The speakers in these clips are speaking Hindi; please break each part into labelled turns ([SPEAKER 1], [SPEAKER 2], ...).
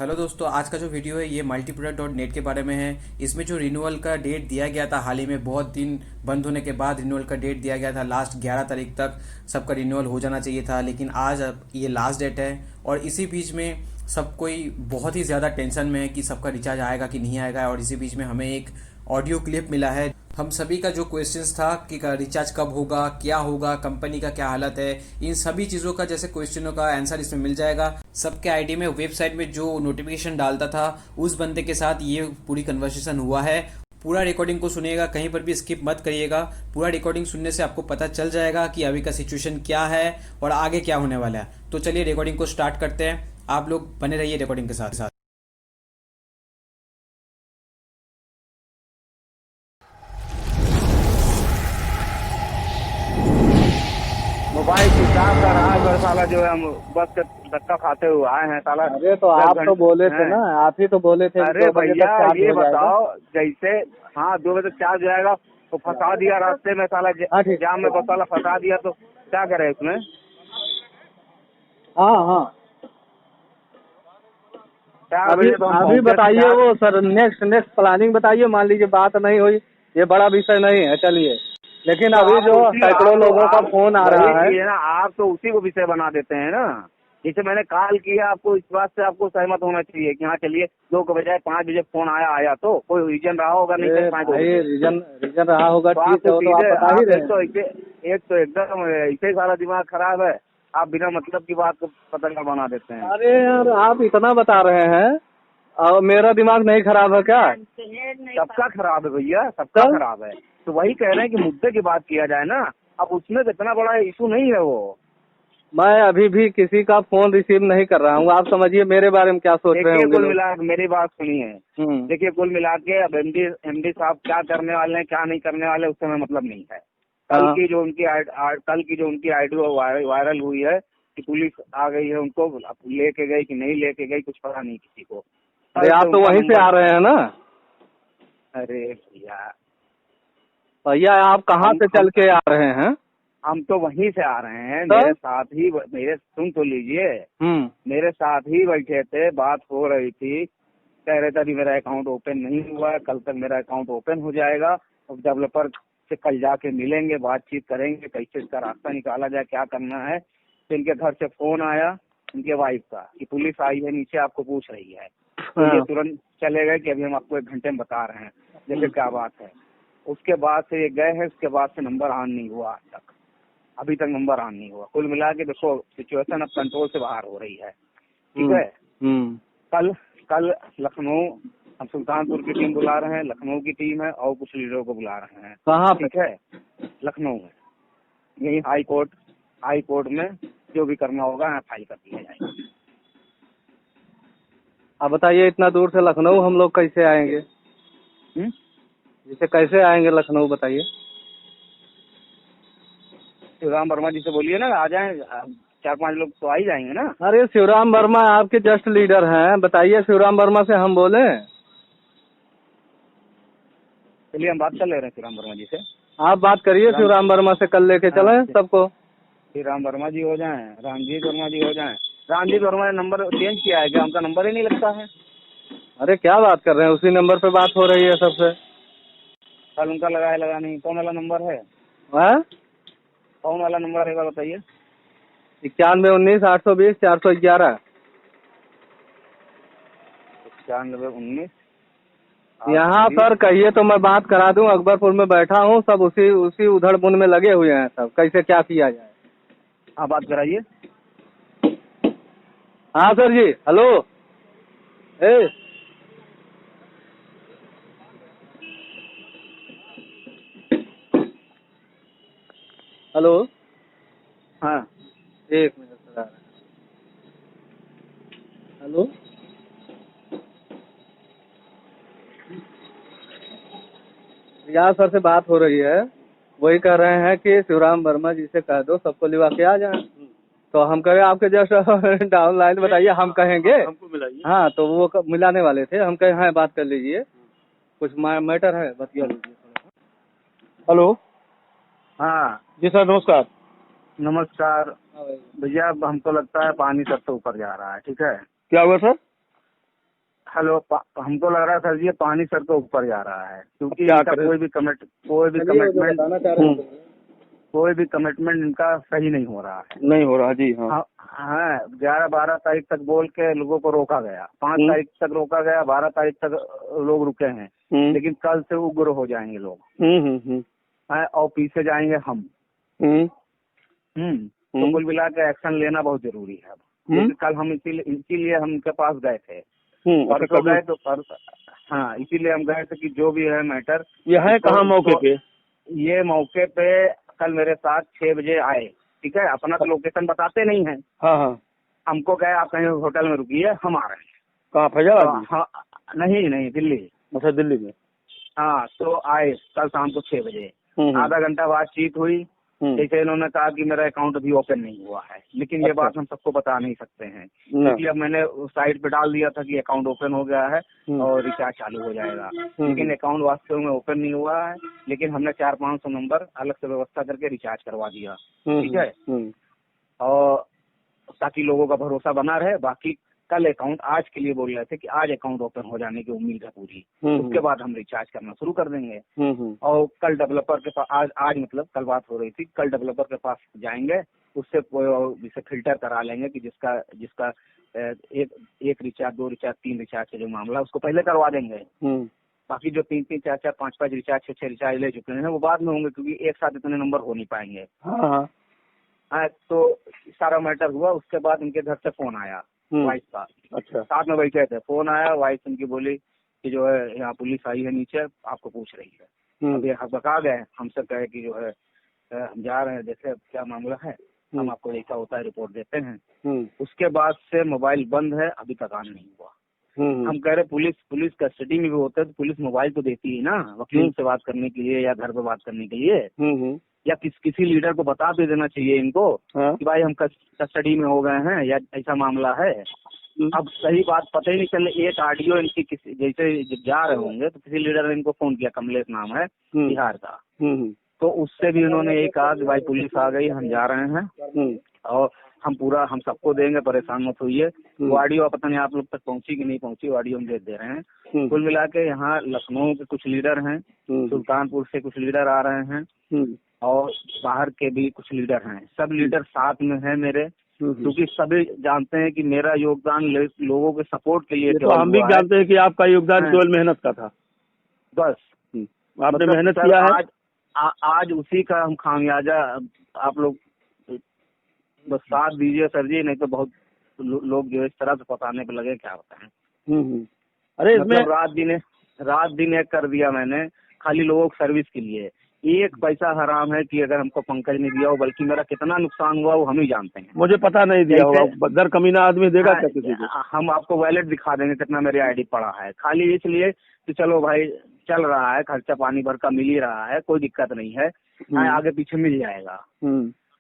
[SPEAKER 1] हेलो दोस्तों, आज का जो वीडियो है ये multiproduct.net के बारे में है। इसमें जो रिन्यूअल का डेट दिया गया था, हाल ही में बहुत दिन बंद होने के बाद रिन्यूअल का डेट दिया गया था। लास्ट 11 तारीख तक सबका रिन्यूअल हो जाना चाहिए था, लेकिन आज अब ये लास्ट डेट है। और इसी बीच में सब कोई बहुत ही ज़्यादा टेंशन में है कि सबका रिचार्ज आएगा कि नहीं आएगा। और इसी बीच में हमें एक ऑडियो क्लिप मिला है। हम सभी का जो क्वेश्चंस था कि रिचार्ज कब होगा, क्या होगा, कंपनी का क्या हालत है, इन सभी चीज़ों का जैसे क्वेश्चनों का आंसर इसमें मिल जाएगा। सबके आईडी में वेबसाइट में जो नोटिफिकेशन डालता था उस बंदे के साथ ये पूरी कन्वर्सेशन हुआ है। पूरा रिकॉर्डिंग को सुनिएगा, कहीं पर भी स्किप मत करिएगा। पूरा रिकॉर्डिंग सुनने से आपको पता चल जाएगा कि अभी का सिचुएशन क्या है और आगे क्या होने वाला है। तो चलिए रिकॉर्डिंग को स्टार्ट करते हैं। आप लोग बने रहिए रिकॉर्डिंग के साथ साथ।
[SPEAKER 2] मोबाइल स्विच ऑफ कर रहा है सर। साला जो है हम बस के धक्का खाते हुए आए हैं साला।
[SPEAKER 3] अरे तो
[SPEAKER 2] 10
[SPEAKER 3] आप तो
[SPEAKER 2] घंटे
[SPEAKER 3] बोले थे
[SPEAKER 2] हैं।
[SPEAKER 3] ना, आप ही तो बोले थे
[SPEAKER 2] अरे
[SPEAKER 3] 2 बजे
[SPEAKER 2] भैया
[SPEAKER 3] तक चार्ज
[SPEAKER 2] ये
[SPEAKER 3] हो जाएगा।
[SPEAKER 2] बताओ, जैसे हाँ 2 बजे तक चार्ज हो जाएगा तो फंसा दिया रास्ते में साला,
[SPEAKER 3] हाँ ठीक।
[SPEAKER 2] जाम में बस साला फंसा दिया तो क्या करे उसमें।
[SPEAKER 3] हाँ हाँ,
[SPEAKER 2] 4
[SPEAKER 3] अभी
[SPEAKER 2] बजे तो हम
[SPEAKER 3] अभी
[SPEAKER 2] पहुंचे थे।
[SPEAKER 3] बताइए वो सर, नेक्स्ट प्लानिंग बताइए। मान लीजिए बात नहीं हुई, ये बड़ा विषय नहीं है, चलिए। लेकिन
[SPEAKER 2] तो
[SPEAKER 3] अभी
[SPEAKER 2] आप
[SPEAKER 3] जो
[SPEAKER 2] तो उसी
[SPEAKER 3] सैकड़ों
[SPEAKER 2] आप तो
[SPEAKER 3] लोगों का
[SPEAKER 2] आप
[SPEAKER 3] फोन आ
[SPEAKER 2] वही
[SPEAKER 3] रहा है।
[SPEAKER 2] चीज है ना, आप तो उसी को विषय बना देते हैं ना। जैसे मैंने कॉल किया आपको, इस बात से आपको सहमत होना चाहिए कि हाँ चलिए 2 के बजाय 5 बजे फोन आया तो कोई रीजन रहा होगा, नहीं
[SPEAKER 3] अरे
[SPEAKER 2] कर पाए 2
[SPEAKER 3] भाई,
[SPEAKER 2] बजे।
[SPEAKER 3] रीजन रहा होगा,
[SPEAKER 2] तो आप
[SPEAKER 3] ठीक
[SPEAKER 2] तो
[SPEAKER 3] है, वो तो आप
[SPEAKER 2] सीधे
[SPEAKER 3] बता ही
[SPEAKER 2] आप
[SPEAKER 3] रहे
[SPEAKER 2] एक
[SPEAKER 3] हैं।
[SPEAKER 2] तो एकदम ऐसे ही सारा दिमाग खराब है। आप बिना मतलब की बात को पतंगा बना देते हैं।
[SPEAKER 3] अरे यार, आप इतना बता रहे हैं और मेरा दिमाग नहीं खराब है क्या?
[SPEAKER 2] सबका खराब है भैया, सबका
[SPEAKER 3] सर,
[SPEAKER 2] खराब है। तो वही कह रहे हैं कि मुद्दे की बात किया जाए ना। अब उसमें तो इतना बड़ा इशू नहीं है वो।
[SPEAKER 3] मैं अभी भी किसी का फोन रिसीव नहीं कर रहा हूँ। आप समझिए मेरे बारे में क्या सोच रहे
[SPEAKER 2] देखिए
[SPEAKER 3] होंगे
[SPEAKER 2] कुल
[SPEAKER 3] लोग।
[SPEAKER 2] मिला के मेरी बात सुनिए।
[SPEAKER 3] हम्म।
[SPEAKER 2] देखिए कुल मिला के अब एमडी साहब क्या करने वाले हैं क्या नहीं करने वाले उससे हमें मतलब नहीं है। कल
[SPEAKER 3] हाँ।
[SPEAKER 2] की जो उनकी ऑडियो वायरल हुई है कि पुलिस आ गई है, उनको लेके गई कि नहीं लेके गई कुछ पता नहीं किसी को।
[SPEAKER 3] अरे
[SPEAKER 2] कल से
[SPEAKER 3] आप तो
[SPEAKER 2] उनका
[SPEAKER 3] वहीं से
[SPEAKER 2] नंबर।
[SPEAKER 3] आ रहे हैं ना?
[SPEAKER 2] अरे भैया,
[SPEAKER 3] भैया आप कहाँ
[SPEAKER 2] हम
[SPEAKER 3] से
[SPEAKER 2] हम
[SPEAKER 3] चल के आ रहे हैं?
[SPEAKER 2] हम तो वहीं से आ रहे हैं।
[SPEAKER 3] तो
[SPEAKER 2] मेरे सुन तो लीजिए।
[SPEAKER 3] हम्म।
[SPEAKER 2] मेरे साथ ही बैठे थे, बात हो रही थी। कह रहे थे अभी मेरा अकाउंट ओपन नहीं हुआ है, कल तक मेरा अकाउंट ओपन हो जाएगा। अब डेवलपर से कल जाके मिलेंगे, बातचीत करेंगे कैसे इसका रास्ता निकाला जाए, क्या करना है। तो इनके घर से फोन आया इनके वाइफ का कि पुलिस आई है नीचे, आपको पूछ रही है। तो ये
[SPEAKER 3] हाँ।
[SPEAKER 2] तुरंत चले गए कि अभी हम आपको 1 घंटे में बता रहे हैं। जैसे क्या बात है। उसके बाद से ये गए हैं, उसके बाद से नंबर ऑन नहीं हुआ आज तक। अभी तक नंबर ऑन नहीं हुआ। कुल मिला के देखो सिचुएशन अब कंट्रोल से बाहर हो रही है। ठीक है।
[SPEAKER 3] हम्म।
[SPEAKER 2] कल कल लखनऊ, हम सुल्तानपुर की टीम बुला रहे हैं, लखनऊ की टीम है और कुछ लीडरों को बुला रहे हैं।
[SPEAKER 3] कहाँ पे?
[SPEAKER 2] ठीक है, लखनऊ में यही हाई कोर्ट में जो भी करना होगा यहाँ फाइल कर दिया जाएगा।
[SPEAKER 3] आप बताइए, इतना दूर से लखनऊ हम लोग कैसे आएंगे? जैसे कैसे आएंगे लखनऊ, बताइए।
[SPEAKER 2] शिवराम वर्मा जी से बोलिए ना आ जाए, 4-5 लोग तो आ ही जाएंगे ना।
[SPEAKER 3] अरे शिवराम वर्मा आपके जस्ट लीडर हैं, बताइए शिवराम वर्मा से हम बोले?
[SPEAKER 2] चलिए हम बात कर ले रहे हैं शिवराम वर्मा जी से।
[SPEAKER 3] आप बात करिए
[SPEAKER 2] शिवराम
[SPEAKER 3] शिवराम वर्मा से, कल लेके
[SPEAKER 2] हाँ,
[SPEAKER 3] चलें सबको।
[SPEAKER 2] श्रीराम वर्मा जी हो जाएं, रामजीत वर्मा जी हो जाएं। रामजीत वर्मा ने नंबर चेंज किया है क्या? उनका नंबर ही नहीं लगता है।
[SPEAKER 3] अरे क्या बात कर रहे हैं, उसी नंबर पे बात हो रही है सबसे।
[SPEAKER 2] कल उनका लगा नहीं। कौन वाला नंबर है?
[SPEAKER 3] हाँ,
[SPEAKER 2] कौन वाला नंबर है बताइए।
[SPEAKER 3] 9119 820 411।
[SPEAKER 2] 9119।
[SPEAKER 3] यहाँ सर कहिए तो मैं बात करा दूं। अकबरपुर में बैठा हूँ, सब उसी उसी उधड़ बुन में लगे हुए हैं सब, कैसे क्या किया जाए।
[SPEAKER 2] हाँ बात कराइए।
[SPEAKER 3] हाँ सर जी, हेलो। ए हेलो।
[SPEAKER 2] हाँ
[SPEAKER 3] 1 मिनट सर, आ रहा है। हेलो। रियाज सर से बात हो रही है, वही कह रहे हैं कि शिवराम वर्मा जी से कह दो सबको लिवा के आ जाए। तो हम कहे आपके जस्ट डाउन लाइन बताइए, हम कहेंगे।
[SPEAKER 2] हमको मिलाइए।
[SPEAKER 3] हाँ तो वो मिलाने वाले थे, हम कहे हाँ बात कर लीजिए, कुछ मैटर है, बतिया लीजिए थोड़ा। हेलो।
[SPEAKER 2] हाँ
[SPEAKER 3] जी सर, नमस्कार।
[SPEAKER 2] नमस्कार।
[SPEAKER 3] हाँ भाई।
[SPEAKER 2] भैया अब हमको लगता है पानी सर से ऊपर जा रहा है। ठीक है,
[SPEAKER 3] क्या हुआ सर?
[SPEAKER 2] हेलो, हमको लग रहा है सर जी ये पानी सर के ऊपर जा रहा है, क्योंकि
[SPEAKER 3] क्या
[SPEAKER 2] इनका
[SPEAKER 3] करें?
[SPEAKER 2] कोई भी कमिटमेंट इनका सही नहीं हो रहा है।
[SPEAKER 3] नहीं हो रहा जी। हाँ
[SPEAKER 2] हाँ हाँ, 11-12 तारीख तक बोल के लोगों को रोका गया, 5 तारीख तक रोका गया, 12 तारीख तक लोग रुके हैं, लेकिन कल से उग्र हो जाएंगे लोग। और पीछे जाएंगे हम। तो कुल मिला के एक्शन लेना बहुत जरूरी है। क्योंकि कल हम इसीलिए हम उनके पास गए थे, परसों गए तो हाँ, इसीलिए हम गए थे कि जो भी है मैटर।
[SPEAKER 3] ये है कहाँ मौके पे?
[SPEAKER 2] ये मौके पे कल मेरे साथ 6 बजे आए, ठीक है। अपना तो लोकेशन बताते नहीं है।
[SPEAKER 3] हाँ हाँ।
[SPEAKER 2] हमको कहे आप कहीं होटल में रुकिए, हम आ रहे हैं।
[SPEAKER 3] कहाँ फैजाबाद?
[SPEAKER 2] हाँ, नहीं दिल्ली।
[SPEAKER 3] अच्छा, दिल्ली में।
[SPEAKER 2] हाँ, तो आए कल शाम को 6 बजे। आधा घंटा बातचीत हुई। जैसे इन्होंने कहा कि मेरा अकाउंट अभी ओपन नहीं हुआ है, लेकिन ये बात हम सबको बता नहीं सकते हैं, क्योंकि अब मैंने साइट पे डाल दिया था कि अकाउंट ओपन हो गया है और रिचार्ज चालू हो जाएगा, लेकिन अकाउंट वास्तव में ओपन नहीं हुआ है। लेकिन हमने 400-500 नंबर अलग से व्यवस्था करके रिचार्ज करवा दिया, ठीक है, और ताकि लोगों का भरोसा बना रहे। बाकी कल अकाउंट, आज के लिए बोल रहे थे कि आज अकाउंट ओपन हो जाने की उम्मीद है पूरी, उसके बाद हम रिचार्ज करना शुरू कर देंगे। और कल डेवलपर के पास, आज मतलब कल बात हो रही थी, कल डेवलपर के पास जाएंगे, उससे जिसे फिल्टर करा लेंगे कि जिसका एक रिचार्ज, 2 रिचार्ज, 3 रिचार्ज से जो मामला उसको पहले करवा देंगे। बाकी जो 3-3, 4-4, 5-5 रिचार्ज, 6-6 रिचार्ज ले चुके हैं वो बाद में होंगे, क्योंकि एक साथ इतने नंबर हो नहीं पाएंगे। तो सारा मैटर हुआ। उसके बाद उनके घर से फोन आया वाइफ का। अच्छा, साथ में बैठे थे, फोन आया, वाइफ उनकी बोली कि जो है यहाँ पुलिस आई है नीचे, आपको पूछ रही है। अब ये बता गए, हमसे कहे कि जो है हम जा रहे हैं, देखे क्या मामला है, हम आपको जैसा होता है रिपोर्ट देते हैं। उसके बाद से मोबाइल बंद है, अभी तक ऑन नहीं हुआ। हम कह रहे पुलिस कस्टडी में भी होते हैं तो पुलिस मोबाइल तो देती है ना, वकील से बात करने के लिए या घर पे बात करने के लिए, या किसी लीडर को बता भी देना चाहिए इनको कि भाई हम कस्टडी में हो गए हैं या ऐसा मामला है। अब सही बात पता ही नहीं चले। एक ऑडियो इनकी किसी जैसे जा रहे होंगे तो किसी लीडर ने इनको फोन किया, कमलेश नाम है बिहार का, तो उससे भी उन्होंने यही कहा कि भाई पुलिस आ गई, हम जा रहे हैं और हम सबको देंगे, परेशान मत होइए। वो ऑडियो पता नहीं आप लोग तक पहुंची कि नहीं पहुंची, ऑडियो हम दे रहे हैं। कुल मिला के यहाँ लखनऊ के कुछ लीडर हैं, सुल्तानपुर से कुछ लीडर आ रहे हैं और बाहर के भी कुछ लीडर हैं। सब लीडर साथ में है मेरे, क्योंकि सभी जानते हैं कि मेरा योगदान लोगों के सपोर्ट के लिए।
[SPEAKER 3] तो हम भी जानते हैं कि आपका योगदान केवल मेहनत का था,
[SPEAKER 2] बस
[SPEAKER 3] आपने मेहनत किया है।
[SPEAKER 2] आज उसी का हम खामियाजा आप लोग बस साथ दीजिए सर जी, नहीं तो बहुत लोग जो इस तरह से फंसाने पे लगे, क्या बताएं।
[SPEAKER 3] अरे इसमें
[SPEAKER 2] मतलब रात दिन एक कर दिया मैंने, खाली लोगों की सर्विस के लिए। एक पैसा हराम है कि अगर हमको पंकज ने दिया हो, बल्कि मेरा कितना नुकसान हुआ वो हम ही जानते हैं।
[SPEAKER 3] मुझे पता नहीं दिया होगा, दर कमीना आदमी देगा क्या किसी को?
[SPEAKER 2] हम आपको वॉलेट दिखा देंगे कितना मेरी आईडी पड़ा है, खाली इसलिए कि चलो भाई चल रहा है, खर्चा पानी भर का मिल ही रहा है, कोई दिक्कत नहीं है, आगे पीछे मिल जाएगा।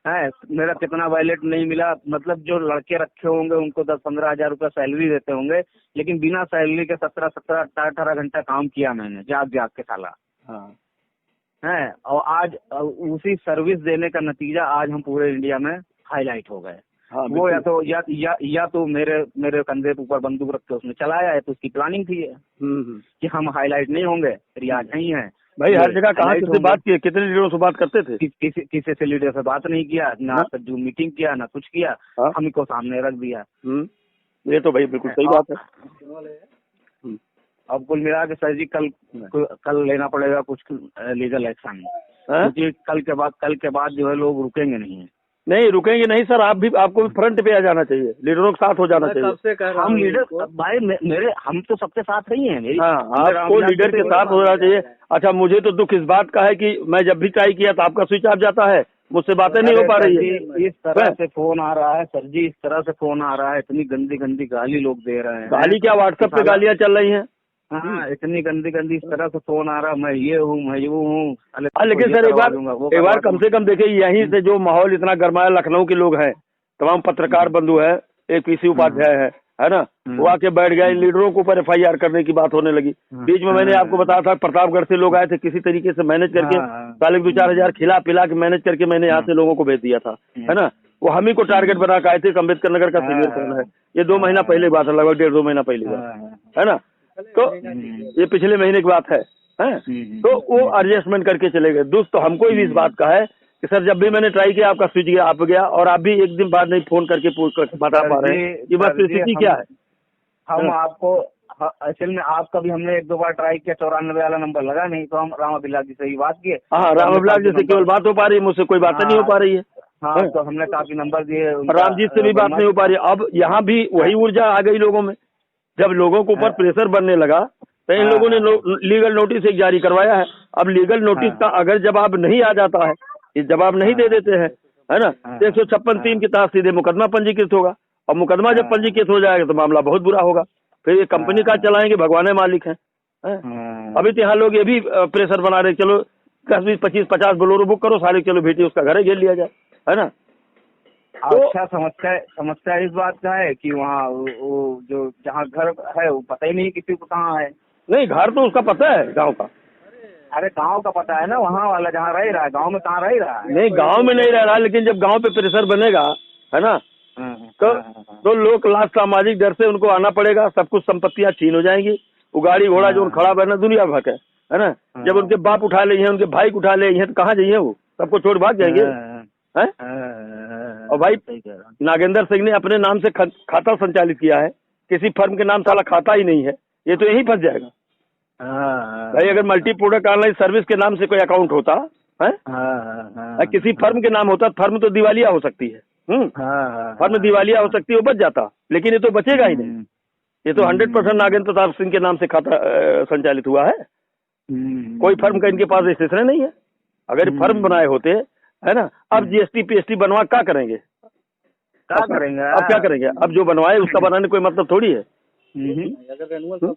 [SPEAKER 2] है मेरा कितना वॉलेट नहीं मिला, मतलब जो लड़के रखे होंगे उनको 10-15 हजार रुपया सैलरी देते होंगे, लेकिन बिना सैलरी के 17-17, 18 घंटा काम किया मैंने, जाग के साला है। और आज उसी सर्विस देने का नतीजा आज हम पूरे इंडिया में हाईलाइट हो गए। वो या तो मेरे कंधे पे ऊपर बंदूक रख के उसने चलाया है, तो उसकी प्लानिंग थी कि हम हाईलाइट नहीं होंगे, रियाज नहीं है
[SPEAKER 3] भाई। हर जगह कहाँ किससे बात की, कितने लीडरों से बात करते थे?
[SPEAKER 2] किसी से लीडर से बात नहीं किया, ना जो मीटिंग किया, ना कुछ किया, हम को सामने रख दिया।
[SPEAKER 3] ये तो भाई बिल्कुल सही बात है।
[SPEAKER 2] अब कुल मिला के सर जी कल लेना पड़ेगा कुछ लीगल एक्शन, क्योंकि कल के बाद जो है लोग रुकेंगे नहीं
[SPEAKER 3] रुकेंगे नहीं सर। आपको भी फ्रंट पे आ जाना चाहिए, लीडरों के साथ हो जाना चाहिए।
[SPEAKER 2] हम लीडर भाई हम तो सबके साथ नहीं है।
[SPEAKER 3] आपको लीडर के साथ होना चाहिए। अच्छा, मुझे तो दुख इस बात का है कि मैं जब भी ट्राई किया तो आपका स्विच ऑफ जाता है, मुझसे बातें नहीं हो पा रही है।
[SPEAKER 2] इस तरह से फोन आ रहा है सर जी, इस तरह से फोन आ रहा है, इतनी गंदी गाली लोग दे रहे हैं।
[SPEAKER 3] गाली क्या, व्हाट्सएप पे गालियाँ चल रही हैं।
[SPEAKER 2] हाँ, इतनी गंदी इस तरह से फोन आ रहा, मैं ये हूँ, मैं वो हूँ।
[SPEAKER 3] लेकिन सर एक बार कम से कम देखिए, यहीं से जो माहौल इतना गर्माया, लखनऊ के लोग हैं, तमाम पत्रकार बंधु है, एक पीसी उपाध्याय है ना, वो आके बैठ गया, इन लीडरों के ऊपर FIR करने की बात होने लगी। बीच में मैंने आपको बताया था, प्रतापगढ़ से लोग आए थे, किसी तरीके से मैनेज करके साले 2-4 हजार खिला पिला के मैनेज करके मैंने यहाँ से लोगों को भेज दिया था, है ना। वो हम ही को टारगेट बना के आए थे, अम्बेडकर नगर का सीनियर कौन है, ये 2 महीना पहले बात है, लगभग 1.5-2 महीना पहले बात। है ना। तो ये पिछले महीने की बात है। तो वो एडजस्टमेंट करके चले गए। दोस्त तो हमको भी इस बात का है कि सर जब भी मैंने ट्राई किया आपका स्विच गया, आप गया, और आप भी एक दिन बाद नहीं फोन करके पूछ कर बता पा रहे हैं कि बस स्थिति क्या है।
[SPEAKER 2] हम आपको असल में आपका भी हमने 1-2 बार ट्राई किया, 94 वाला नंबर लगा नहीं, तो हम राम अभिलाष जी से ही बात किए।
[SPEAKER 3] हाँ, राम अभिलाष जी से केवल बात हो पा रही है, मुझसे कोई बात नहीं हो पा रही है।
[SPEAKER 2] हाँ, तो हमने काफी नंबर दिए,
[SPEAKER 3] राम जी से भी बात नहीं हो पा रही है। अब यहाँ भी वही ऊर्जा आ गई लोगों में। जब लोगों के ऊपर प्रेशर बनने लगा तो इन लोगों ने लीगल नोटिस एक जारी करवाया है। अब लीगल नोटिस का अगर जवाब नहीं आ जाता है, ये जवाब नहीं दे देते हैं, है ना, 156(3) के तहत सीधे मुकदमा पंजीकृत होगा। और मुकदमा जब पंजीकृत हो जाएगा तो मामला बहुत बुरा होगा। फिर ये कंपनी का चलाएंगे, भगवान मालिक है। अभी तो यहाँ लोग ये भी प्रेशर बना रहे, चलो 10, 20, 25, 50 बोलेरो बुक करो सारे, चलो बेटी उसका घर घेर लिया जाए, है ना।
[SPEAKER 2] तो अच्छा, समस्या इस बात का है कि वहाँ वो जो जहाँ घर है वो पता ही नहीं किसी को कहाँ है।
[SPEAKER 3] नहीं, घर तो उसका पता है गांव का।
[SPEAKER 2] अरे गांव का पता है ना, वहाँ वाला जहाँ रह रहा है, गांव में कहाँ रह रहा है।
[SPEAKER 3] नहीं, गांव में नहीं रह रहा, लेकिन जब गांव पे प्रेशर बनेगा, है ना, तो लोग लास्ट सामाजिक डर से उनको आना पड़ेगा। सब कुछ संपत्तियां छीन हो जाएंगी। वो गाड़ी घोड़ा जो खड़ा बना दुनिया भर है ना। जब उनके बाप उठा ले, उनके भाई उठा ले, तो कहाँ जाइए, वो सबको छोड़ भाग जाएंगे, हैं। और भाई नागेंद्र सिंह ने अपने नाम से खाता संचालित किया है, किसी फर्म के नाम साला खाता ही नहीं है, ये तो यही फंस जाएगा। भाई अगर मल्टी प्रोडक्ट ऑनलाइन सर्विस के नाम से कोई अकाउंट होता है, किसी फर्म के नाम होता, फर्म तो दिवालिया हो सकती है। फर्म दिवालिया हो सकती है, वो बच जाता, लेकिन ये तो बचेगा ही नहीं। ये तो 100% नागेंद्र प्रताप सिंह के नाम से खाता संचालित हुआ है। कोई फर्म का इनके पास रजिस्ट्रेशन नहीं है। अगर फर्म बनाए होते, है ना, अब जीएसटी पीएसटी बनवा क्या करेंगे, अब क्या करेंगे। अब जो बनवाए उसका बनाने कोई मतलब थोड़ी है।
[SPEAKER 4] अगर रेनुअल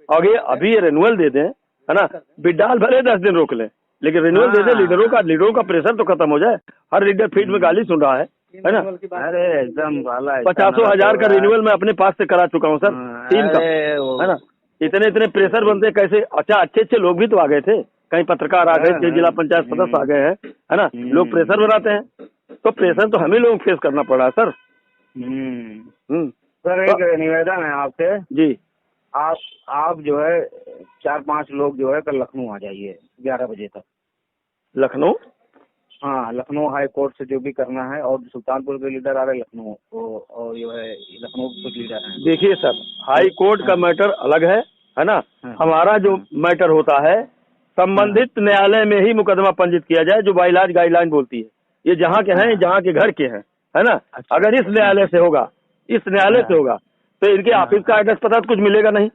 [SPEAKER 3] आगे अभी ये रेनुअल दे दें, है ना, बिडाल भले 10 दिन रोक लें, लेकिन रेनुअल दे दें। लीडरों का प्रेशर तो खत्म हो जाए। हर लीडर फील्ड में गाली सुन रहा है ना।
[SPEAKER 2] अरे एकदम
[SPEAKER 3] 50,000 का रिन्यूअल मैं अपने पास से करा चुका हूँ सर, 3 का, है ना। इतने प्रेशर बनते कैसे। अच्छा, अच्छे लोग भी तो आ गए थे, कई पत्रकार आ गए थे, जिला पंचायत सदस्य आ गए हैं, है ना। लोग प्रेशर बनाते हैं, तो प्रेशर तो हमें लोग फेस करना पड़ा है सर।
[SPEAKER 2] सर एक निवेदन है आपसे
[SPEAKER 3] जी।
[SPEAKER 2] आप जो है 4-5 लोग जो है कल लखनऊ आ जाइए 11 बजे तक।
[SPEAKER 3] लखनऊ?
[SPEAKER 2] हाँ, लखनऊ हाई कोर्ट से जो भी करना है, और सुल्तानपुर के लीडर आ रहे लखनऊ, और जो है लखनऊ के लीडर हैं।
[SPEAKER 3] देखिए सर, हाई कोर्ट का मैटर अलग है ना। हमारा जो मैटर होता है, संबंधित न्यायालय में ही मुकदमा पंजीत किया जाए, जो बाइलाज गाइडलाइन बोलती है। ये जहाँ के हैं, जहाँ के घर के हैं, है ना। अगर इस न्यायालय से होगा, तो इनके ऑफिस का एड्रेस पता तो कुछ मिलेगा नहीं,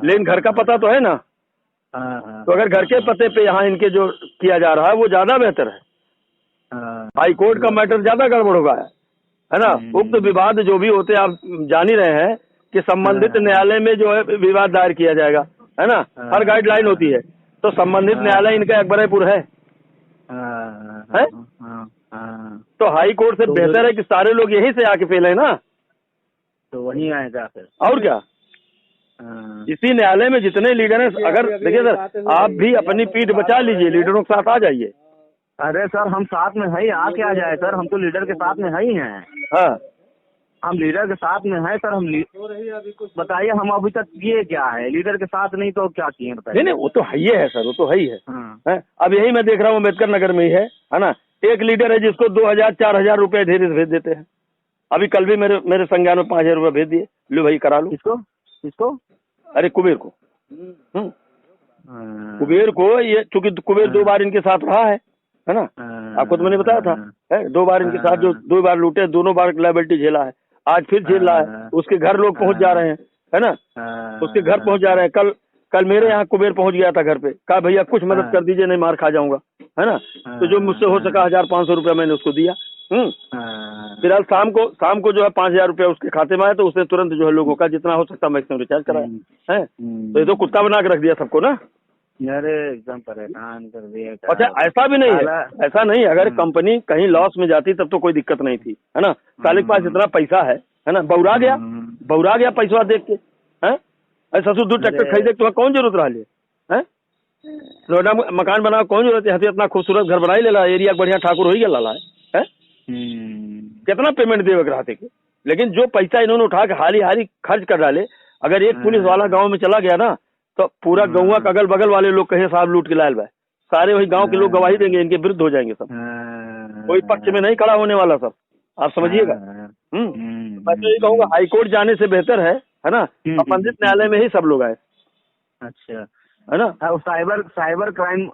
[SPEAKER 3] लेकिन घर का पता तो है ना। तो अगर घर के पते पे यहाँ इनके जो किया जा रहा है वो ज्यादा बेहतर है। हाई कोर्ट का मैटर ज्यादा गड़बड़ होगा, है ना। उक्त विवाद जो भी होते हैं, आप जान ही रहे हैं कि संबंधित न्यायालय में जो है विवाद दायर किया जाएगा, है ना। हर गाइडलाइन होती है, तो संबंधित न्यायालय इनका अकबरपुर है। तो हाई कोर्ट से बेहतर है कि सारे लोग यहीं से आके फैले ना,
[SPEAKER 2] तो वहीं आएगा फिर।
[SPEAKER 3] और क्या, इसी न्यायालय में जितने लीडर हैं, अगर देखिए सर, आप भी अपनी पीठ बचा लीजिए, लीडरों के साथ आ जाइए।
[SPEAKER 2] अरे सर, हम साथ में है, आ क्या जाए सर, हम तो लीडर के साथ में है ही हैं।
[SPEAKER 3] हाँ,
[SPEAKER 2] हम लीडर के साथ में है सर। हम बताइए, हम अभी तक किए क्या है, लीडर के साथ नहीं तो क्या किए बताइए।
[SPEAKER 3] नहीं, वो तो है ही है सर, वो तो है ही है। अब यही मैं देख रहा हूँ अम्बेडकर नगर में ही है ना। एक लीडर है जिसको 2,000-4,000 रुपए धीरे भेज देते हैं। अभी कल भी मेरे संज्ञान में 5,000 रुपए भेज दिए, लो भाई करा लो।
[SPEAKER 2] किसको?
[SPEAKER 3] अरे कुबेर को। कुबेर को, ये चूंकि कुबेर 2 बार इनके साथ रहा है ना, आपको तो मैंने बताया था, 2 बार इनके साथ, जो 2 बार लूटे, दोनों बार लायबिलिटी झेला है, आज फिर झेल रहा है। उसके घर लोग पहुंच जा रहे हैं, है ना, उसके घर पहुंच जा रहे हैं। कल मेरे यहाँ कुबेर पहुंच गया था घर पे, कहा भैया कुछ मदद कर दीजिए, नहीं मार खा जाऊंगा, है ना। तो जो मुझसे हो सका 1,500 रुपया मैंने उसको दिया। फिलहाल शाम को जो है 5,000 रुपया उसके खाते में आया, तो उसने तुरंत जो है लोगों का जितना हो सकता मैक्सिमम रिचार्ज कराया है। तो ये तो कुत्ता बना के रख दिया सबको ना।
[SPEAKER 2] अरे एकदम परेशान कर दिया।
[SPEAKER 3] अच्छा, ऐसा भी नहीं है, ऐसा नहीं, अगर कंपनी कहीं लॉस में जाती तब तो कोई दिक्कत नहीं थी, है ना। साले के पास इतना पैसा है ना, बौरा गया पैसा देख के, है। ससुर 2 ट्रैक्टर खरीदे, तुम्हें कौन जरूरत रहा है। नोएडा में मकान बना, कौन जरूरत है, इतना खूबसूरत घर बनाई लेला, एरिया बढ़िया ठाकुर हो ही गया लाला है। कितना पेमेंट देवे रहते के, लेकिन जो पैसा इन्होंने उठा के हाली खर्च कर डाले। अगर एक पुलिस वाला गांव में चला गया ना तो पूरा गौवा का अगल बगल वाले लोग कहे साहब लूट के लायल भाई, सारे वही गांव के लोग गवाही देंगे, इनके विरुद्ध हो जाएंगे सब, कोई पक्ष में नहीं खड़ा होने वाला सब, आप समझिएगा। मैं तो ये कहूँगा हाईकोर्ट जाने से बेहतर है ना, संबंधित न्यायालय में ही सब लोग आए।
[SPEAKER 2] अच्छा
[SPEAKER 3] है ना।
[SPEAKER 2] हाँ, साइबर क्राइम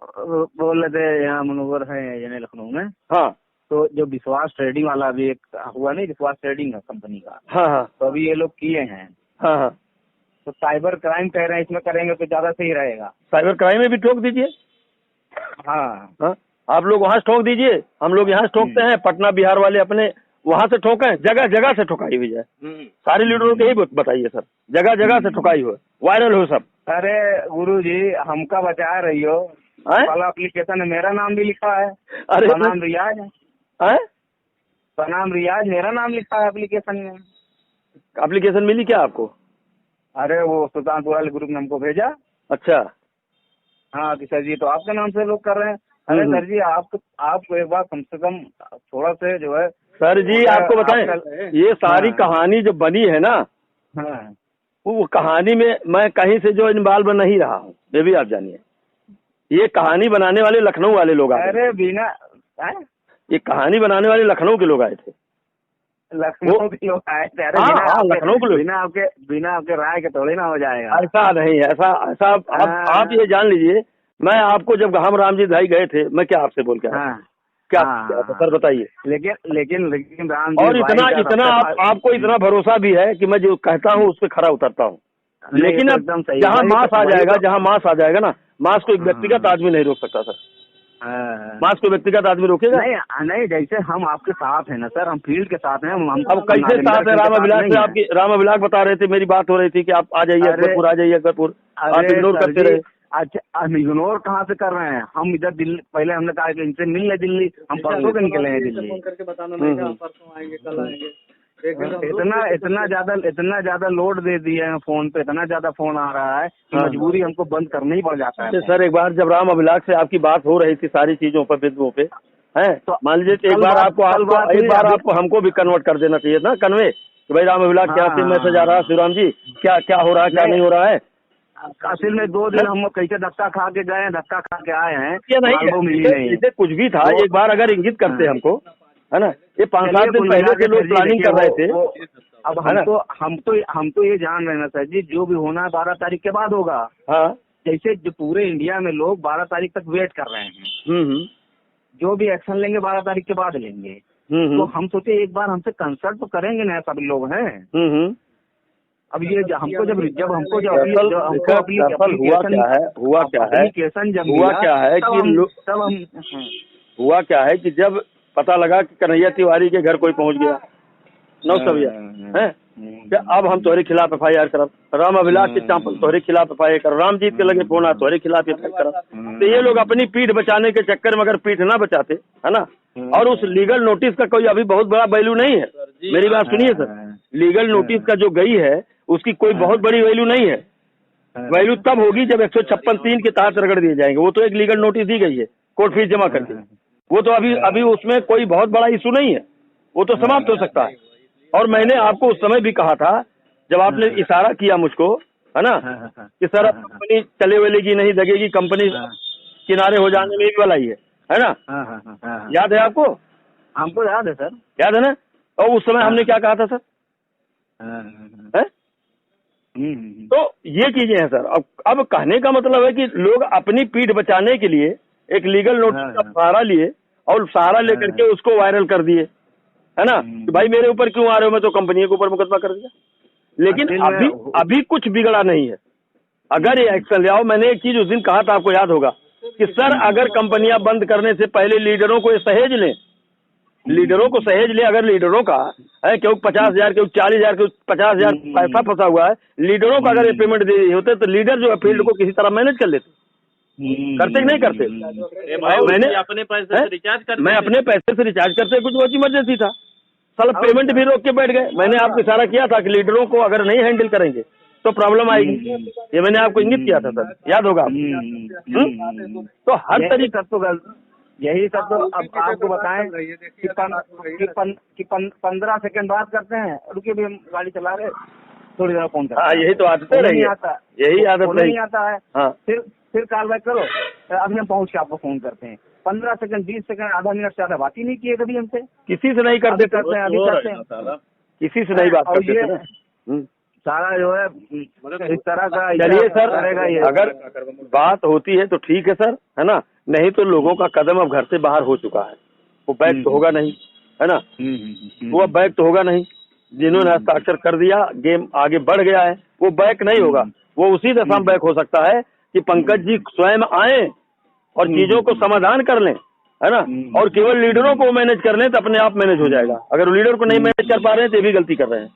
[SPEAKER 2] बोल रहे थे यहाँ मनोवर है लखनऊ में।
[SPEAKER 3] हाँ
[SPEAKER 2] तो जो विश्वास ट्रेडिंग वाला भी एक हुआ नहीं, विश्वास ट्रेडिंग कंपनी का।
[SPEAKER 3] हाँ हाँ
[SPEAKER 2] तो अभी ये लोग किए हैं।
[SPEAKER 3] हाँ हाँ
[SPEAKER 2] तो साइबर क्राइम कह रहे हैं इसमें करेंगे तो ज्यादा सही रहेगा।
[SPEAKER 3] साइबर क्राइम में भी ठोक दीजिए।
[SPEAKER 2] हाँ
[SPEAKER 3] हाँ आप लोग वहाँ से ठोक दीजिए, हम लोग यहाँ से ठोकते हैं, पटना बिहार वाले अपने वहाँ से ठोकें, जगह जगह से ठुकाई हुई जाए। सारे लीडरों के ही बताइए सर, जगह जगह से ठुकाई हो, वायरल हो सब।
[SPEAKER 2] अरे गुरुजी हमका बचा रही हो, वाला एप्लीकेशन में मेरा नाम भी लिखा है।
[SPEAKER 3] अरे
[SPEAKER 2] नाम रियाज है, नाम रियाज मेरा नाम लिखा है एप्लीकेशन में।
[SPEAKER 3] एप्लीकेशन मिली क्या आपको?
[SPEAKER 2] अरे वो सुल्तानपुर वाले ग्रुप ने हमको भेजा।
[SPEAKER 3] अच्छा
[SPEAKER 2] हाँ कि सर जी तो आपके नाम से लोग कर रहे हैं। अरे सर जी आपको एक बार कम से कम थोड़ा से जो है
[SPEAKER 3] सर जी आपको बताएं, ये सारी कहानी जो बनी है ना, वो कहानी में मैं कहीं से जो इन्वॉल्व नहीं रहा हूँ, ये भी आप जानिए। ये कहानी बनाने वाले लखनऊ वाले लोग आए।
[SPEAKER 2] अरे बिना
[SPEAKER 3] ये कहानी बनाने वाले लखनऊ के लोग आए थे।
[SPEAKER 2] लखनऊ के लोग आए थे। अरे
[SPEAKER 3] लखनऊ के लोग
[SPEAKER 2] बिना आपके राय के थोड़ी ना हो जाएगा।
[SPEAKER 3] ऐसा नहीं, ऐसा आप ये जान लीजिए, मैं आपको जब हम रामजी भाई गए थे, मैं क्या आपसे बोल के क्या सर बताइए।
[SPEAKER 2] लेकिन रामजी
[SPEAKER 3] और इतना आपको इतना भरोसा भी है कि मैं जो कहता हूँ उस पर खरा उतरता हूँ। लेकिन अब जहाँ मांस आ जाएगा ना, मांस को एक व्यक्तिगत आदमी नहीं रोक सकता सर। मांस को व्यक्तिगत आदमी रोकेगा
[SPEAKER 2] नहीं। जैसे हम आपके साथ हैं ना सर, हम फील्ड के साथ हैं।
[SPEAKER 3] अब कैसे साथ है? राम अभिलाष बता रहे थे, मेरी बात हो रही थी कि आप आ जाइए अकबरपुर, आ जाइए अकबरपुर, आप इग्नोर करते रहे।
[SPEAKER 2] अच्छा हम इग्नोर कहाँ से कर रहे हैं? हम इधर दिल्ली, पहले हमने कहा कि इनसे मिल ले दिल्ली, हम परसों के निकले हैं दिल्ली।
[SPEAKER 4] फोन करके बताना नहीं कि हम परसों आएंगे, कल आएंगे।
[SPEAKER 2] इतना ज्यादा लोड दे दिए हैं फोन पे, इतना ज्यादा फोन आ रहा है कि मजबूरी हमको बंद करना ही पड़ जाता है।
[SPEAKER 3] सर एक बार जब राम अभिलाष से आपकी बात हो रही थी सारी चीजों पर, बिंदुओं पे है, तो मान लीजिए एक बार आपको हमको भी कन्वर्ट कर देना चाहिए ना, कन्वे कि भाई राम अभिलाष क्या मैसेज आ रहा है, शिवराम जी क्या हो रहा है, क्या नहीं हो रहा है।
[SPEAKER 2] असल में 2 दिन हम कैसे धक्का खा के गए, धक्का खा के आए हैं,
[SPEAKER 3] क्या नहीं कुछ भी था। एक बार अगर इंगित करते हमको, है ना, ये 5-7 दिन पहले से लोग प्लानिंग कर रहे थे।
[SPEAKER 2] अब हम तो ये जान रहे हैं ना सर जी, जो भी होना है 12 तारीख के बाद होगा।
[SPEAKER 3] हाँ
[SPEAKER 2] जैसे जो पूरे इंडिया में लोग 12 तारीख तक वेट कर रहे हैं, जो भी एक्शन लेंगे 12 तारीख के बाद लेंगे। तो हम सोचे एक बार हमसे कंसल्ट तो करेंगे ना, सब लोग हैं। अब ये हमको जब हमको
[SPEAKER 3] हुआ क्या है कि जब पता लगा कि कन्हैया तिवारी के घर कोई पहुंच गया, नौसविया है, अब हम तुम्हारे खिलाफ FIR करब, राम अभिलाष के चांपल तुम्हारे खिलाफ FIR कर, रामजीत के लगे फोन तुम्हारे खिलाफ FIR करब। तो ये लोग अपनी पीठ बचाने के चक्कर में अगर पीठ ना बचाते, है ना, और उस लीगल नोटिस का कोई अभी बहुत बड़ा वैल्यू नहीं है। मेरी बात सुनिए सर, लीगल नोटिस का जो गई है उसकी कोई बहुत बड़ी वैल्यू नहीं है। वैल्यू तब होगी जब 156(3) के तहत रगड़ दिए जाएंगे। वो तो एक लीगल नोटिस दी गई है कोर्ट फीस जमा करके, वो तो अभी उसमें कोई बहुत बड़ा इशू नहीं है, वो तो समाप्त हो सकता है। और मैंने आपको उस समय भी कहा था जब आपने इशारा किया मुझको, है ना, कि सर अब कंपनी चले वालेगी नहीं, लगेगी कंपनी किनारे हो जाने में भी वाला ही है ना। याद है आपको?
[SPEAKER 2] हमको याद है सर,
[SPEAKER 3] याद है ना। और उस समय हमने क्या कहा था सर? तो ये चीजें हैं सर। अब कहने का मतलब है कि लोग अपनी पीठ बचाने के लिए एक लीगल नोटिस का सहारा लिए और सहारा लेकर के उसको वायरल कर दिए, है ना, कि भाई मेरे ऊपर क्यों आ रहे हो, मैं तो कंपनी के ऊपर मुकदमा कर दिया। लेकिन अभी कुछ बिगड़ा नहीं है। अगर ये एक्शन ले आओ, मैंने एक चीज उस दिन कहा था, आपको याद होगा कि सर अगर कंपनियां बंद करने से पहले लीडरों को सहेज लें, लीडरों को सहेज ले। अगर लीडरों का है क्यों 50,000 क्यों 40,000 क्यों 50,000 पैसा फंसा हुआ है, लीडरों को अगर ये पेमेंट दे रही होते तो लीडर जो है फील्ड को किसी तरह मैनेज कर लेते। करते कि नहीं करते? मैंने अपने पैसे से रिचार्ज करते, मैं अपने पैसे से रिचार्ज करते, कुछ वो इमरजेंसी था, साला पेमेंट भी रोक के बैठ गए। मैंने आपको इशारा किया था कि लीडरों को अगर नहीं हैंडल करेंगे तो प्रॉब्लम आएगी, ये मैंने आपको इंगित किया था सर, याद होगा। तो हर तरीके तो
[SPEAKER 2] यही सब तो अब आपको बताएं कि 15 सेकंड बात करते हैं, रुकिए भी हम गाड़ी चला रहे। थोड़ी देर फोन करता
[SPEAKER 3] हाँ,
[SPEAKER 2] है।
[SPEAKER 3] यही तो आदत
[SPEAKER 2] फोन
[SPEAKER 3] रही
[SPEAKER 2] नहीं
[SPEAKER 3] है,
[SPEAKER 2] आता,
[SPEAKER 3] यही आदत
[SPEAKER 2] फोन
[SPEAKER 3] रही।
[SPEAKER 2] नहीं आता है।
[SPEAKER 3] हाँ,
[SPEAKER 2] फिर कॉल बैक करो, अभी हम पहुंच के आपको फोन करते हैं। 15 सेकंड 20 सेकंड आधा मिनट से ज्यादा बात ही नहीं किए कभी हमसे।
[SPEAKER 3] किसी से नहीं करते
[SPEAKER 2] अभी
[SPEAKER 3] थे,
[SPEAKER 2] करते हैं, अभी करते हैं।
[SPEAKER 3] किसी से नहीं बात
[SPEAKER 2] और
[SPEAKER 3] करते
[SPEAKER 2] ये
[SPEAKER 3] थे ना।
[SPEAKER 2] सारा जो है इस तरह का
[SPEAKER 3] चलिए सर,
[SPEAKER 2] करेगा ये।
[SPEAKER 3] अगर बात होती है तो ठीक है सर, है ना, नहीं तो लोगों का कदम अब घर से बाहर हो चुका है, वो बैक तो होगा नहीं, है ना, वो अब बैक तो होगा नहीं। जिन्होंने हस्ताक्षर कर दिया, गेम आगे बढ़ गया है, वो बैक नहीं होगा। वो उसी दशा में बैक हो सकता है कि पंकज जी स्वयं आए और चीजों को समाधान कर लें, है ना, और केवल लीडरों को मैनेज कर लें तो अपने आप मैनेज हो जाएगा। अगर लीडर को नहीं मैनेज कर पा रहे हैं तो ये भी गलती कर रहे हैं।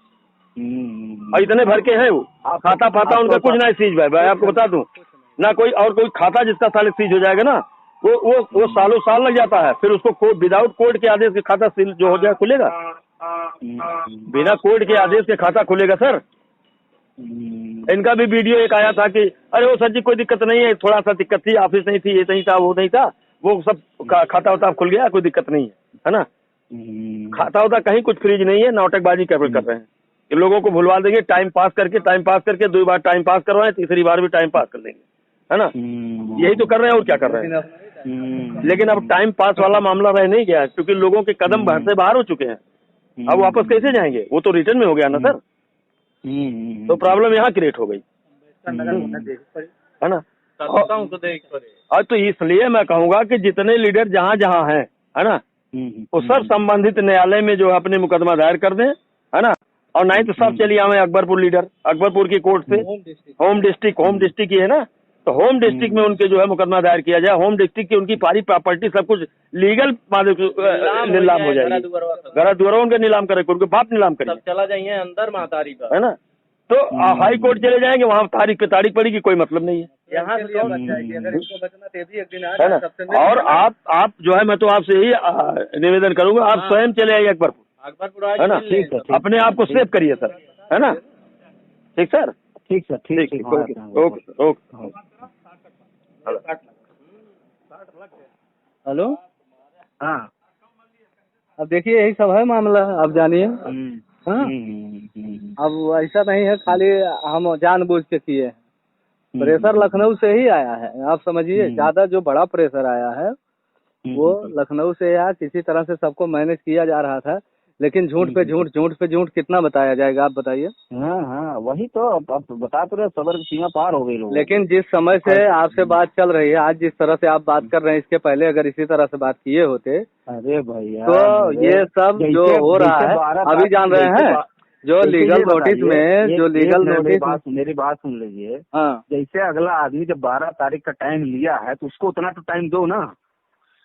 [SPEAKER 3] और इतने भर के हैं वो, खाता फाता उनका कुछ ना सीज भाई, मैं आपको बता दूं ना, कोई और कोई खाता जिसका साल सीज हो जाएगा ना, वो सालों साल लग जाता है। फिर उसको विदाउट कोर्ट के आदेश के खाता सील जो हो गया खुलेगा, बिना कोर्ट के आदेश के खाता खुलेगा सर। इनका भी वीडियो एक आया था कि अरे वो सर जी कोई दिक्कत नहीं है, थोड़ा सा दिक्कत थी, ऑफिस नहीं थी, ये नहीं था, वो नहीं था, वो सब खाता वाता खुल गया, कोई दिक्कत नहीं है ना। खाता होता कहीं कुछ फ्रीज नहीं है, नाटकबाजी कर रहे हैं कि लोगों को भुलवा देंगे, टाइम पास करके 2 बार टाइम पास करवाएं, तीसरी बार भी टाइम पास कर लेंगे, है ना। यही तो कर रहे हैं और क्या कर रहे हैं। लेकिन अब टाइम पास वाला मामला रह नहीं गया है, क्योंकि लोगों के कदम घर से बाहर हो चुके हैं। अब वापस कैसे जाएंगे, वो तो रिटर्न में हो गया ना सर। तो प्रॉब्लम यहाँ क्रिएट हो गई, है ना। और तो इसलिए मैं कहूँगा कि जितने लीडर जहाँ जहाँ हैं, है ना, वो सब संबंधित न्यायालय में जो है अपने मुकदमा दायर कर दें, है ना। और नहीं तो सब चलिए आवे अकबरपुर लीडर, अकबरपुर की कोर्ट से, होम डिस्ट्रिक्ट की है ना, तो होम डिस्ट्रिक्ट में उनके जो है मुकदमा दायर किया जाए। होम डिस्ट्रिक्ट की उनकी सारी प्रॉपर्टी सब कुछ लीगल नीलाम हो जाएगी, घर दुआरा उनका नीलाम करे, उनके बाप नीलाम करेंगे,
[SPEAKER 4] चला जाइए अंदर माँ तारीख,
[SPEAKER 3] है ना। तो हाई कोर्ट चले जाएंगे, वहाँ तारीख पे तारीख पड़ेगी, कोई मतलब नहीं है।
[SPEAKER 4] यहाँ से बच जाएगी। अगर इसको बचना तो भी एक दिन
[SPEAKER 3] है ना। और आप जो है, मैं तो आपसे यही निवेदन करूंगा, आप स्वयं चले आइए अकबरपुर, है ना, अपने आप को सेव करिए सर, है ना। ठीक सर,
[SPEAKER 2] ठीक सर, ठीक
[SPEAKER 3] ओके।
[SPEAKER 4] हेलो,
[SPEAKER 2] हाँ,
[SPEAKER 4] अब देखिए यही सब है मामला, अब जानिए। हाँ, अब ऐसा नहीं है खाली हम जानबूझ के किए। प्रेशर लखनऊ से ही आया है, आप समझिए। ज्यादा जो बड़ा प्रेशर आया है वो लखनऊ से आया, किसी तरह से सबको मैनेज किया जा रहा था, लेकिन झूठ पे झूठ कितना बताया जाएगा, आप बताइए।
[SPEAKER 2] हाँ, वही तो अब बता तो रहे, सबर की सीमा पार हो गई लोग।
[SPEAKER 4] लेकिन जिस समय से आपसे बात चल रही है, आज जिस तरह से आप बात कर रहे हैं, इसके पहले अगर इसी तरह से बात किए होते,
[SPEAKER 2] अरे भैया,
[SPEAKER 4] तो ये सब जो हो रहा है अभी जान रहे हैं, जो लीगल नोटिस में, जो लीगल नोटिस,
[SPEAKER 2] मेरी बात सुन लीजिए।
[SPEAKER 4] हाँ,
[SPEAKER 2] जैसे अगला आदमी जब 12 तारीख का टाइम लिया है तो उसको उतना तो टाइम दो ना।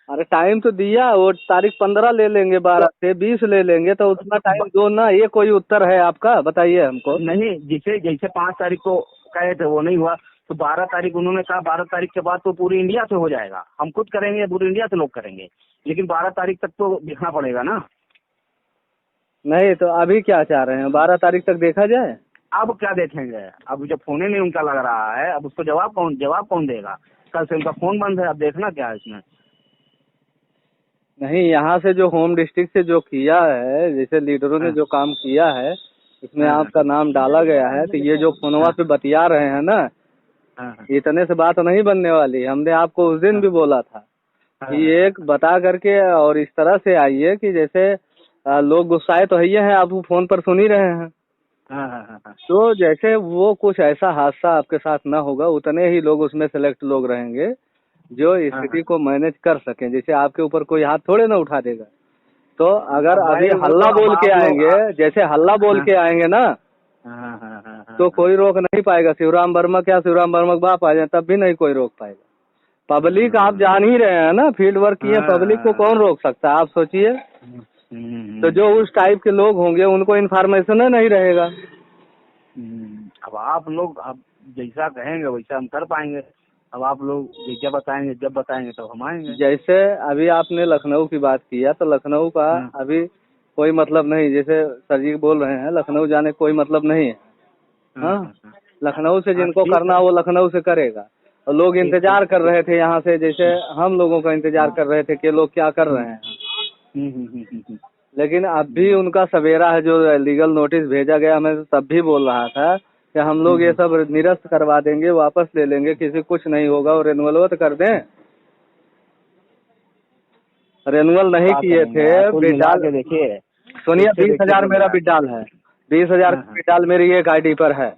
[SPEAKER 4] अरे टाइम तो दिया, वो तारीख 15 ले लेंगे, 12 से 20 ले लेंगे, तो उतना टाइम दो ना। ये कोई उत्तर है आपका, बताइए हमको।
[SPEAKER 2] नहीं, जैसे 5 तारीख को कहे थे वो नहीं हुआ, तो 12 तारीख उन्होंने कहा 12 तारीख के बाद तो पूरी इंडिया से हो जाएगा, हम खुद करेंगे, पूरी इंडिया से लोग करेंगे, लेकिन 12 तारीख तक तो देखना पड़ेगा ना।
[SPEAKER 4] नहीं तो अभी क्या चाह रहे हैं, 12 तारीख तक देखा जाए।
[SPEAKER 2] अब क्या देखेंगे, अब जब फोन ही नहीं उनका लग रहा है, अब उसको जवाब कौन देगा। कल से उनका फोन बंद है, अब देखना क्या है इसमें।
[SPEAKER 4] नहीं, यहाँ से जो होम डिस्ट्रिक्ट से जो किया है, जैसे लीडरों ने जो काम किया है, इसमें आपका नाम डाला गया है, तो ये जो फोनवा पे बतिया रहे हैं ना, इतने से बात नहीं बनने वाली। हमने आपको उस दिन भी बोला था कि एक बता करके और इस तरह से आइए कि जैसे लोग गुस्साए तो है ही हैं, आप फोन पर सुन ही रहे हैं। तो जैसे वो कुछ ऐसा हादसा आपके साथ ना होगा, उतने ही लोग उसमें सेलेक्ट लोग रहेंगे जो स्थिति को मैनेज कर सकें। जैसे आपके ऊपर कोई हाथ थोड़े ना उठा देगा। तो अगर अभी हल्ला बोल के आएंगे, जैसे हल्ला बोल के आएंगे ना, तो कोई रोक नहीं पाएगा। शिवराम वर्मा के बाप आ जाए तब भी नहीं कोई रोक पाएगा। पब्लिक आप जान ही रहे हैं ना, फील्ड वर्क किए, पब्लिक को कौन रोक सकता है, आप सोचिए। तो जो उस टाइप के लोग होंगे उनको इन्फॉर्मेशन नहीं रहेगा।
[SPEAKER 2] अब आप लोग अब जैसा कहेंगे वैसा हम कर पाएंगे। अब आप लोग जैसा बताएंगे, जब बताएंगे तब हम आएंगे।
[SPEAKER 4] जैसे अभी आपने लखनऊ की बात किया, तो लखनऊ का अभी कोई मतलब नहीं। जैसे सर जी बोल रहे हैं लखनऊ जाने कोई मतलब नहीं है। हाँ, लखनऊ से जिनको करना वो लखनऊ से करेगा। और लोग इंतजार कर रहे थे यहाँ से, जैसे हम लोगों का इंतजार कर रहे थे कि लोग क्या कर रहे हैं। लेकिन अब भी उनका सवेरा है जो लीगल नोटिस भेजा गया, मैं तो तब भी बोल रहा था कि हम लोग ये सब निरस्त करवा देंगे, वापस ले लेंगे, किसी कुछ नहीं होगा, और रेनुअल तो कर दें। रेनुअल नहीं किए थे बिडाल।
[SPEAKER 2] देखिए
[SPEAKER 4] सुनिए, 20,000 मेरा बिडाल है, 20,000 का बिडाल मेरी एक आईडी पर है।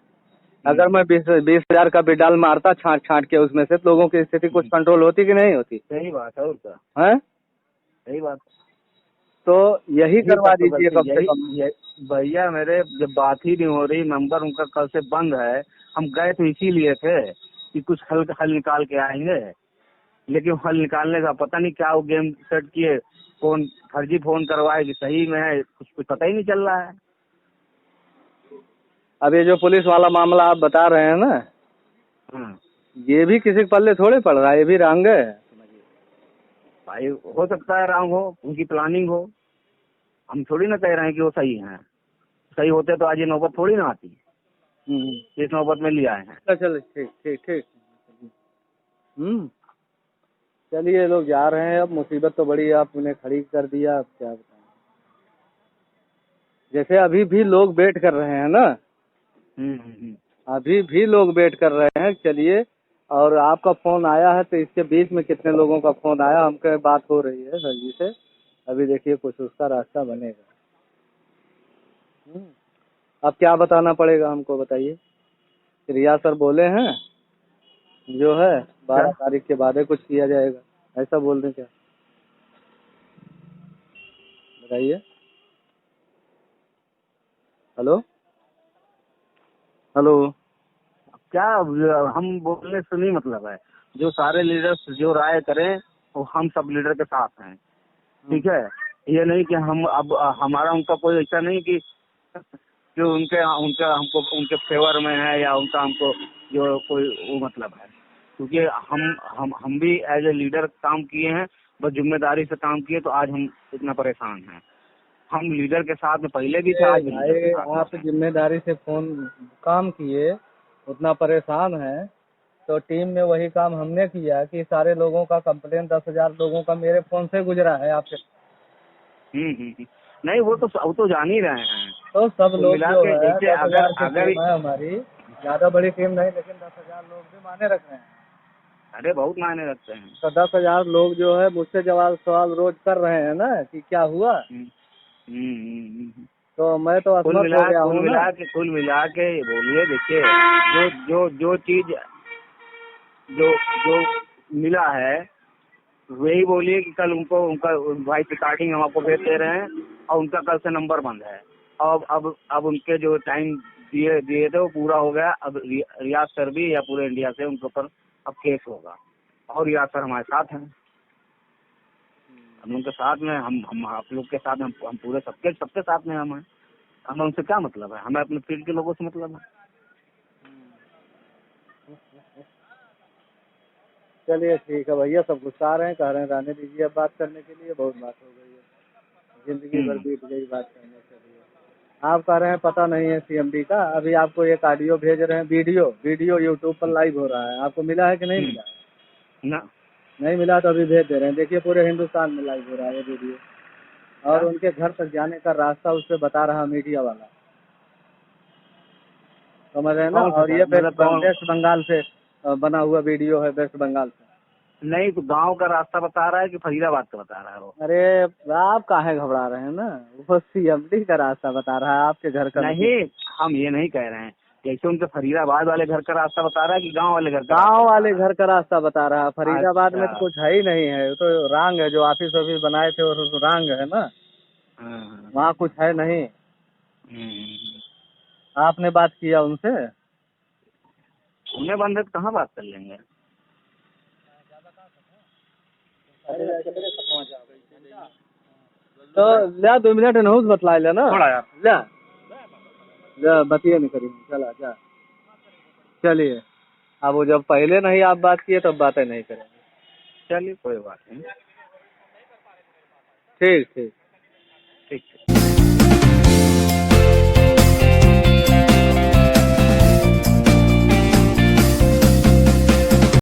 [SPEAKER 4] अगर मैं 20,000 का बिडाल मारता छांट छांट के उसमें से, तो लोगों की स्थिति कुछ कंट्रोल होती कि नहीं होती?
[SPEAKER 2] सही बात है, और क्या
[SPEAKER 4] है,
[SPEAKER 2] सही बात।
[SPEAKER 4] तो यही करवा दीजिए कम से कम।
[SPEAKER 2] भैया मेरे जब बात ही नहीं हो रही, नंबर उनका कल से बंद है। हम गए तो इसीलिए थे कि कुछ हल निकाल के आएंगे, लेकिन हल निकालने का पता नहीं क्या वो गेम सेट किए, कौन फर्जी फोन करवाए कि सही में है, कुछ पता ही नहीं चल रहा है।
[SPEAKER 4] अब ये जो पुलिस वाला मामला आप बता रहे हैं ना, ये भी किसी के पल्ले थोड़े पड़ रहा है, ये भी रंग है
[SPEAKER 2] भाई। हो सकता है रंग हो, उनकी प्लानिंग हो, हम थोड़ी ना कह रहे हैं कि वो सही हैं। सही होते तो आज ये नौबत थोड़ी ना आती, इस नौबत में ले आए हैं।
[SPEAKER 4] चलो ठीक ठीक ठीक। चलिए, लोग जा रहे हैं, अब मुसीबत तो बड़ी आपने खड़ी कर दिया, अब क्या बताएं। जैसे अभी भी लोग वेट कर रहे हैं ना, अभी भी लोग वेट कर रहे हैं। चलिए, और आपका फोन आया है, तो इसके बीच में कितने लोगों का फोन आया, हमको बात हो रही है सर जी से। अभी देखिए कुछ उसका रास्ता बनेगा। अब क्या बताना पड़ेगा हमको, बताइए। रिया सर बोले हैं जो है 12 तारीख के बाद कुछ किया जाएगा, ऐसा बोल दें क्या? बताइए। Hello hello.
[SPEAKER 2] क्या हम बोलने से नहीं मतलब है, जो सारे लीडर्स जो राय करें वो हम सब लीडर के साथ हैं, ठीक है। ये नहीं कि हम अब हमारा उनका कोई ऐसा नहीं कि जो उनके उनका हमको उनके फेवर में है या उनका हमको जो कोई वो मतलब है, क्योंकि हम भी एज ए लीडर काम किए हैं, बस जिम्मेदारी से काम किए, तो आज हम इतना परेशान हैं। हम लीडर के साथ में पहले भी थे, आज भी लीडर के साथ
[SPEAKER 4] आप जिम्मेदारी से फोन काम किए, उतना परेशान है, तो टीम में वही काम हमने किया कि सारे लोगों का कंप्लेन 10,000 लोगों का मेरे फोन से गुजरा है आपके।
[SPEAKER 2] नहीं, वो तो जान ही रहे हैं।
[SPEAKER 4] तो सब लोग जो है 10,000 की
[SPEAKER 2] अगर
[SPEAKER 4] टीम है हमारी, ज्यादा बड़ी टीम नहीं, लेकिन 10,000 लोग भी माने रख रहे हैं।
[SPEAKER 2] अरे बहुत मायने रखते हैं।
[SPEAKER 4] तो 10,000 लोग जो है मुझसे सवाल रोज कर रहे हैं ना कि क्या हुआ। तो मैं तो असमर्थ हो गया हूँ ना।
[SPEAKER 2] कुल मिला के बोलिए, देखिए जो चीज जो मिला है वही बोलिए कि कल उनको उनका वॉइस रिकॉर्डिंग हम आपको भेज दे रहे हैं, और उनका कल से नंबर बंद है। अब उनके जो टाइम दिए थे वो पूरा हो गया। अब रियाज सर भी या पूरे इंडिया से उनके ऊपर अब केस होगा, और रियाज सर हमारे साथ हैं। हम उनके साथ में, हम आप लोग के साथ में, हम पूरे सबके साथ में हमें उनसे क्या मतलब है, हमें अपने फील्ड के लोगों से मतलब है।
[SPEAKER 4] चलिए ठीक है भैया, सब गुस्सा रहे हैं, कह रहे हैं रहने दीजिए अब बात करने के लिए, बहुत बात हो गई है, जिंदगी भर बीत गई बात करने के लिए। आप कह रहे हैं पता नहीं है सीएमडी का। अभी आपको एक ऑडियो भेज रहे हैं, वीडियो यूट्यूब पर लाइव हो रहा है, आपको मिला है कि नहीं मिला?
[SPEAKER 2] ना,
[SPEAKER 4] नहीं मिला तो अभी भेज दे रहे हैं, देखिए पूरे हिंदुस्तान में लाइव हो रहा है वीडियो, और उनके घर तक जाने का रास्ता उस पर बता रहा मीडिया वाला, समझ रहे हैं ना। और ये वेस्ट बंगाल से बना हुआ वीडियो है, वेस्ट बंगाल से।
[SPEAKER 2] नहीं तो गांव का रास्ता बता रहा है कि फरीदाबाद का बता रहा है वो?
[SPEAKER 4] अरे आप काहे घबरा रहे हैं ना, वो सीएमडी का रास्ता बता रहा है, आपके घर का
[SPEAKER 2] नहीं। हम ये नहीं कह रहे हैं, जैसे उनके फरीदाबाद वाले घर का रास्ता बता रहा है कि गांव वाले घर
[SPEAKER 4] का रास्ता बता रहा है। फरीदाबाद में तो कुछ है ही नहीं है, तो रांग है, जो ऑफिस बनाए थे वो रांग है ना, वहाँ कुछ है नहीं। आपने बात किया उनसे?
[SPEAKER 2] उन्हें बंद है तो कहाँ बात कर लेंगे।
[SPEAKER 4] तो ले 2 मिनट नहुस बतला ले ना, ले बतिए नहीं करी, चला जा। चलिए, अब वो जब पहले नहीं आप बात किए तब बातें नहीं करेंगे।
[SPEAKER 2] चलिए कोई बात नहीं।
[SPEAKER 4] ठीक ठीक
[SPEAKER 2] ठीक।